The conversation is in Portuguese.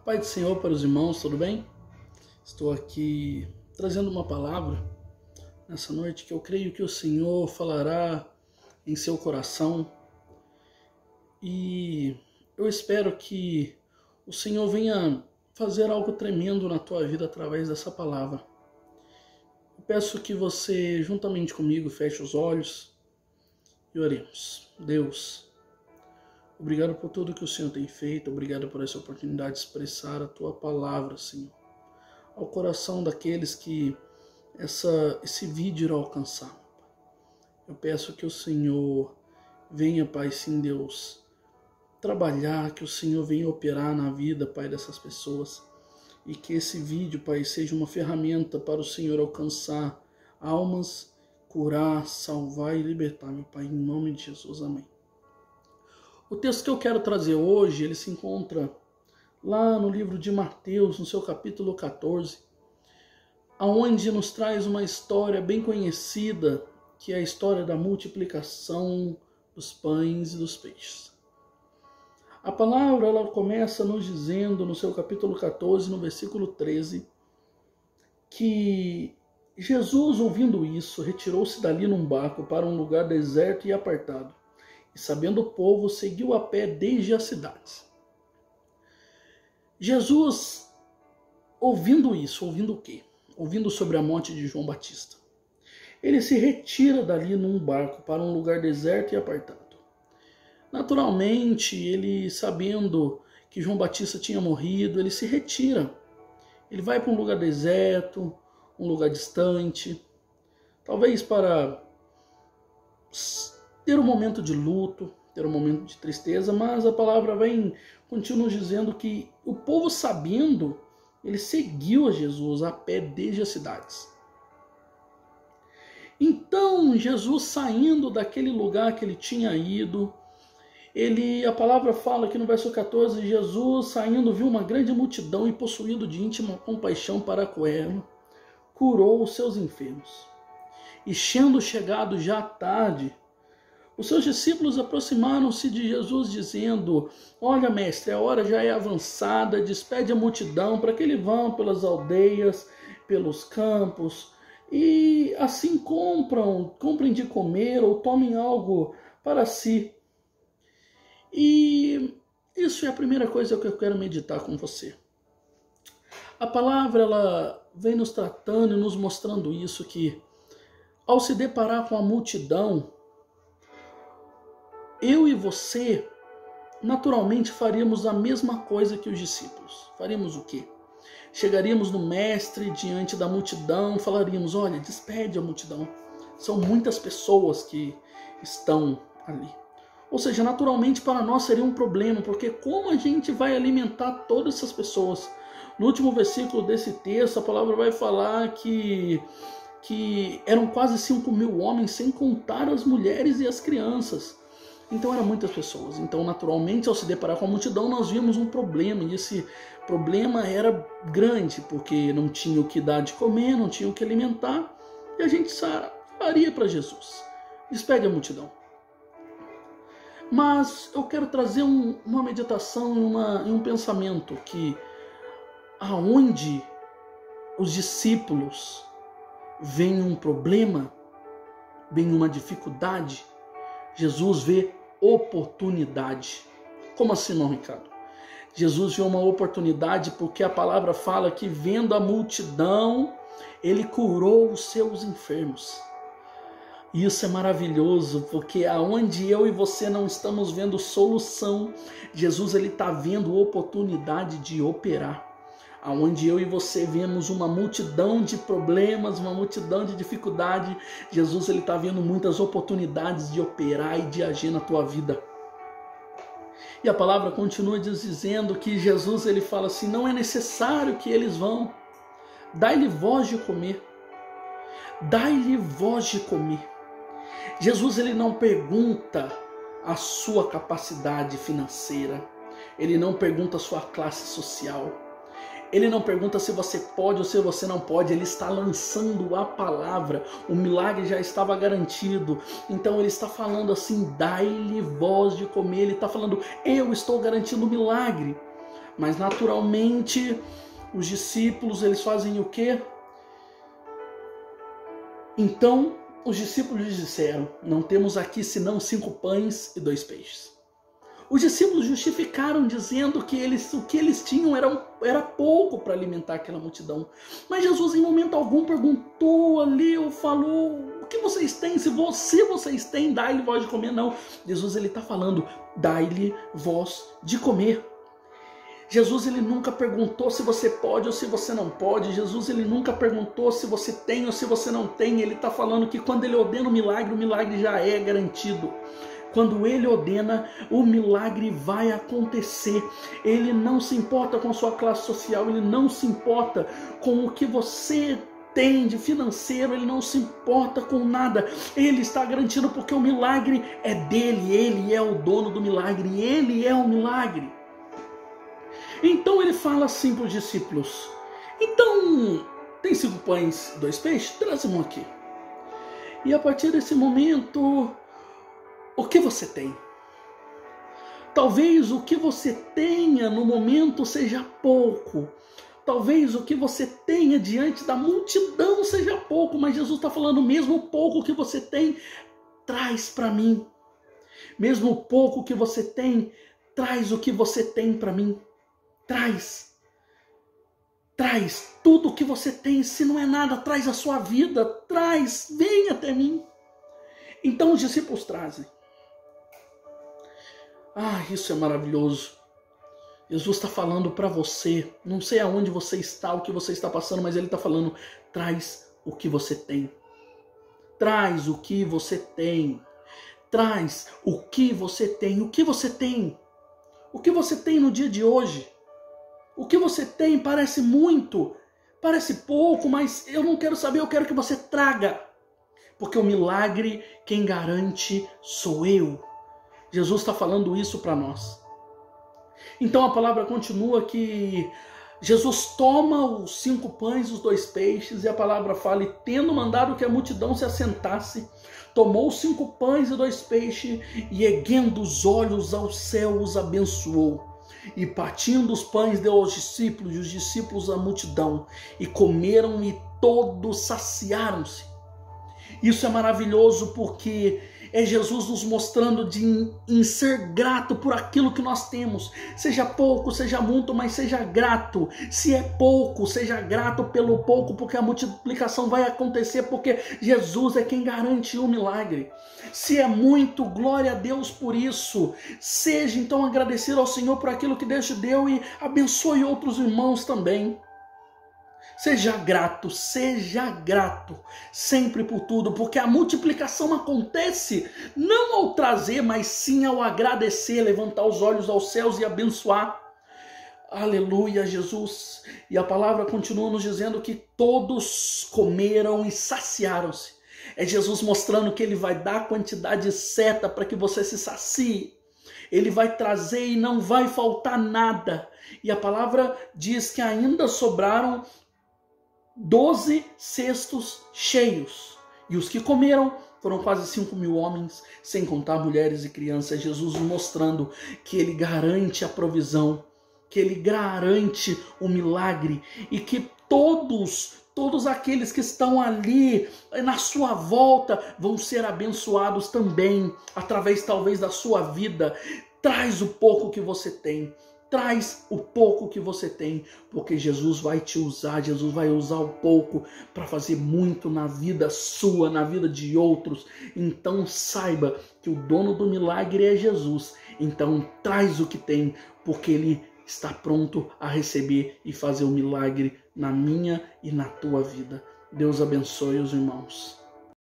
Pai do Senhor para os irmãos, tudo bem? Estou aqui trazendo uma palavra nessa noite que eu creio que o Senhor falará em seu coração e eu espero que o Senhor venha fazer algo tremendo na tua vida através dessa palavra. Eu peço que você, juntamente comigo, feche os olhos e oremos. Deus, obrigado por tudo que o Senhor tem feito, obrigado por essa oportunidade de expressar a Tua palavra, Senhor, ao coração daqueles que esse vídeo irá alcançar. Eu peço que o Senhor venha, Pai, sim, Deus, trabalhar, que o Senhor venha operar na vida, Pai, dessas pessoas, e que esse vídeo, Pai, seja uma ferramenta para o Senhor alcançar almas, curar, salvar e libertar, meu Pai, em nome de Jesus, amém. O texto que eu quero trazer hoje, ele se encontra lá no livro de Mateus, no seu capítulo 14, onde nos traz uma história bem conhecida, que é a história da multiplicação dos pães e dos peixes. A palavra ela começa nos dizendo, no seu capítulo 14, no versículo 13, que Jesus, ouvindo isso, retirou-se dali num barco para um lugar deserto e apartado. E sabendo o povo, seguiu a pé desde as cidades. Jesus, ouvindo isso, ouvindo o quê? Ouvindo sobre a morte de João Batista. Ele se retira dali num barco para um lugar deserto e apartado. Naturalmente, ele sabendo que João Batista tinha morrido, ele se retira. Ele vai para um lugar deserto, um lugar distante, talvez para ter um momento de luto, ter um momento de tristeza, mas a palavra continua dizendo que o povo, sabendo, ele seguiu a Jesus a pé desde as cidades. Então, Jesus, saindo daquele lugar que ele tinha ido, a palavra fala aqui no verso 14, Jesus, saindo, viu uma grande multidão e, possuído de íntima compaixão para com ela, curou os seus enfermos. E, sendo chegado já à tarde, os seus discípulos aproximaram-se de Jesus, dizendo: olha, mestre, a hora já é avançada, despede a multidão para que eles vão pelas aldeias, pelos campos, e assim comprem de comer ou tomem algo para si. E isso é a primeira coisa que eu quero meditar com você. A palavra ela vem nos tratando e nos mostrando isso, que ao se deparar com a multidão, eu e você, naturalmente, faríamos a mesma coisa que os discípulos. Faríamos o quê? Chegaríamos no mestre diante da multidão, falaríamos: olha, despede a multidão. São muitas pessoas que estão ali. Ou seja, naturalmente para nós seria um problema, porque como a gente vai alimentar todas essas pessoas? No último versículo desse texto, a palavra vai falar que eram quase 5.000 homens, sem contar as mulheres e as crianças. Então eram muitas pessoas. Então, naturalmente, ao se deparar com a multidão, nós vimos um problema. E esse problema era grande, porque não tinha o que dar de comer, não tinha o que alimentar. E a gente faria para Jesus: despede a multidão. Mas eu quero trazer uma meditação e um pensamento que aonde os discípulos veem um problema, veem uma dificuldade, Jesus vê oportunidade. Como assim, não, Ricardo? Jesus vê uma oportunidade porque a palavra fala que, vendo a multidão, ele curou os seus enfermos. E isso é maravilhoso, porque aonde eu e você não estamos vendo solução, Jesus está vendo oportunidade de operar. Aonde eu e você vemos uma multidão de problemas, uma multidão de dificuldade, Jesus está vendo muitas oportunidades de operar e de agir na tua vida. E a palavra continua dizendo que Jesus fala assim: não é necessário que eles vão, dai-lhe voz de comer. Dai-lhe voz de comer. Jesus não pergunta a sua capacidade financeira, ele não pergunta a sua classe social. Ele não pergunta se você pode ou se você não pode, ele está lançando a palavra, o milagre já estava garantido, então ele está falando assim: dai-lhe voz de comer, ele está falando: eu estou garantindo o milagre. Mas naturalmente os discípulos, eles fazem o quê? Então os discípulos disseram: não temos aqui senão 5 pães e 2 peixes. Os discípulos justificaram dizendo que o que eles tinham era pouco para alimentar aquela multidão. Mas Jesus em momento algum perguntou ali ou falou: o que vocês têm? Se vocês têm, dai-lhe vós de comer. Não, Jesus ele está falando: dai-lhe vós de comer. Jesus ele nunca perguntou se você pode ou se você não pode. Jesus ele nunca perguntou se você tem ou se você não tem. Ele está falando que quando ele ordena o milagre já é garantido. Quando ele ordena, o milagre vai acontecer. Ele não se importa com sua classe social, ele não se importa com o que você tem de financeiro, ele não se importa com nada. Ele está garantindo porque o milagre é dele, ele é o dono do milagre, ele é o milagre. Então ele fala assim para os discípulos: então, tem 5 pães, 2 peixes? Traz-me aqui. E a partir desse momento, o que você tem? Talvez o que você tenha no momento seja pouco. Talvez o que você tenha diante da multidão seja pouco. Mas Jesus está falando: mesmo o pouco que você tem, traz para mim. Mesmo o pouco que você tem, traz o que você tem para mim. Traz tudo o que você tem. Se não é nada, traz a sua vida. Traz, vem até mim. Então os discípulos trazem. Isso é maravilhoso. Jesus está falando para você, não sei aonde você está, o que você está passando, mas ele está falando: traz o que você tem. Traz o que você tem. Traz o que você tem. O que você tem? O que você tem no dia de hoje? O que você tem parece muito, parece pouco, mas eu não quero saber, eu quero que você traga. Porque o milagre, quem garante sou eu. Jesus está falando isso para nós. Então a palavra continua que Jesus toma os 5 pães e os 2 peixes, e a palavra fala: e tendo mandado que a multidão se assentasse, tomou os 5 pães e 2 peixes, e erguendo os olhos ao céu, os abençoou. E partindo os pães deu aos discípulos, e os discípulos à multidão, e comeram e todos saciaram-se. Isso é maravilhoso porque é Jesus nos mostrando em ser grato por aquilo que nós temos. Seja pouco, seja muito, mas seja grato. Se é pouco, seja grato pelo pouco, porque a multiplicação vai acontecer, porque Jesus é quem garante o milagre. Se é muito, glória a Deus por isso. Seja então agradecido ao Senhor por aquilo que Deus te deu e abençoe outros irmãos também. Seja grato sempre por tudo, porque a multiplicação acontece não ao trazer, mas sim ao agradecer, levantar os olhos aos céus e abençoar. Aleluia, Jesus. E a palavra continua nos dizendo que todos comeram e saciaram-se. É Jesus mostrando que ele vai dar a quantidade certa para que você se sacie. Ele vai trazer e não vai faltar nada. E a palavra diz que ainda sobraram 12 cestos cheios. E os que comeram foram quase 5.000 homens, sem contar mulheres e crianças. Jesus mostrando que ele garante a provisão, que ele garante o milagre e que todos aqueles que estão ali na sua volta vão ser abençoados também, através talvez da sua vida. Traz o pouco que você tem. Traz o pouco que você tem, porque Jesus vai te usar, Jesus vai usar o pouco para fazer muito na vida sua, na vida de outros. Então saiba que o dono do milagre é Jesus. Então traz o que tem, porque ele está pronto a receber e fazer o milagre na minha e na tua vida. Deus abençoe os irmãos.